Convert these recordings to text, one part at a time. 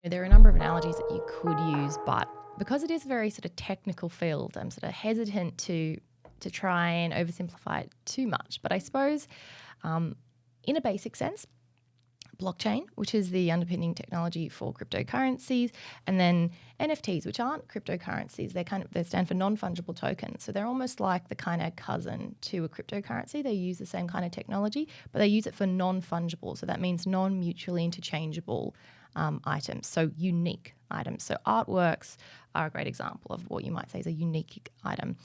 There are a number of analogies that you could use, but because it is a very sort of technical field, I'm sort of hesitant to try and oversimplify it too much. But I suppose in a basic sense, blockchain, which is the underpinning technology for cryptocurrencies, and then NFTs, which aren't cryptocurrencies. They stand for non-fungible tokens. So they're almost like the kind of cousin to a cryptocurrency. They use the same kind of technology, but they use it for non-fungible. So that means non-mutually interchangeable items, so unique items. So artworks are a great example of what you might say is a unique item.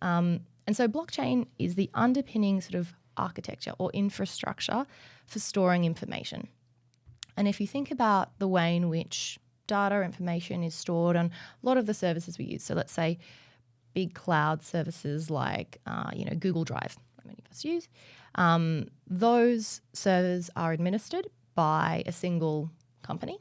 And so blockchain is the underpinning sort of architecture or infrastructure for storing information. And if you think about the way in which data information is stored on a lot of the services we use, so let's say big cloud services like Google Drive, that many of us use, those servers are administered by a single company.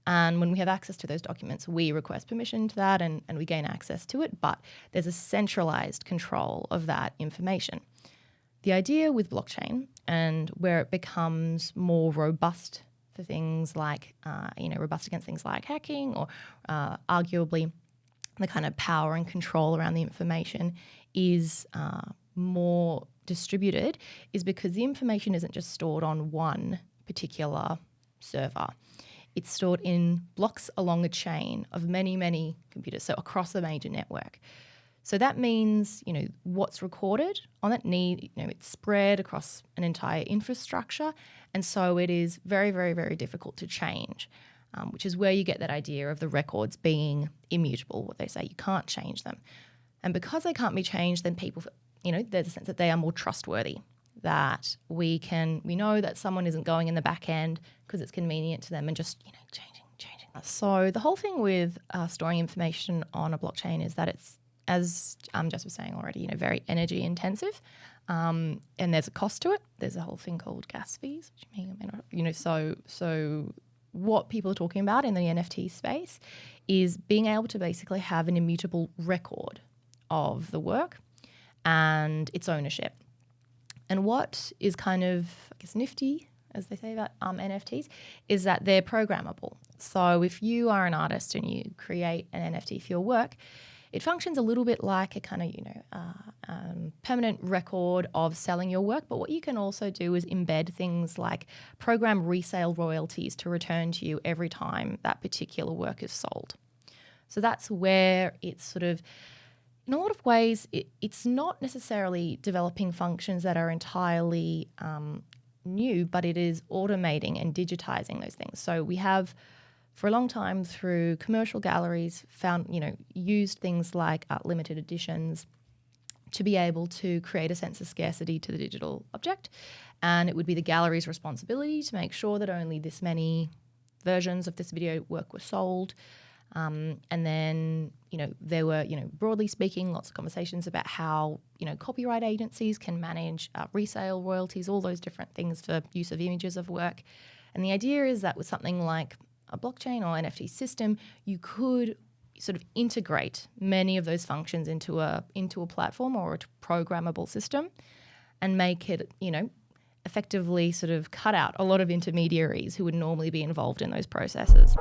And when we have access to those documents, we request permission to that and we gain access to it, but there's a centralized control of that information. The idea with blockchain and where it becomes more robust for things like, robust against things like hacking or arguably the kind of power and control around the information is more distributed, is because the information isn't just stored on one particular server. It's stored in blocks along a chain of many, many computers, so across a major network. So that means, what's recorded on it it's spread across an entire infrastructure, and so it is very, very, very difficult to change, which is where you get that idea of the records being immutable, what they say, you can't change them. And because they can't be changed, then people, there's a sense that they are more trustworthy, that we know that someone isn't going in the back end because it's convenient to them and just, changing. So the whole thing with storing information on a blockchain is that it's, as Jess was saying already, very energy intensive, and there's a cost to it. There's a whole thing called gas fees, which may or may not, so what people are talking about in the NFT space is being able to basically have an immutable record of the work and its ownership. And what is kind of, nifty, as they say about NFTs, is that they're programmable. So if you are an artist and you create an NFT for your work, it functions a little bit like a kind of, permanent record of selling your work. But what you can also do is embed things like program resale royalties to return to you every time that particular work is sold. So that's where it's sort of, in a lot of ways, it's not necessarily developing functions that are entirely new, but it is automating and digitizing those things. So we have, for a long time, through commercial galleries, used things like limited editions to be able to create a sense of scarcity to the digital object. And it would be the gallery's responsibility to make sure that only this many versions of this video work were sold. And then, there were, broadly speaking, lots of conversations about how, copyright agencies can manage resale royalties, all those different things for use of images of work. And the idea is that with something like a blockchain or NFT system, you could sort of integrate many of those functions into a platform or a programmable system and make it, effectively sort of cut out a lot of intermediaries who would normally be involved in those processes.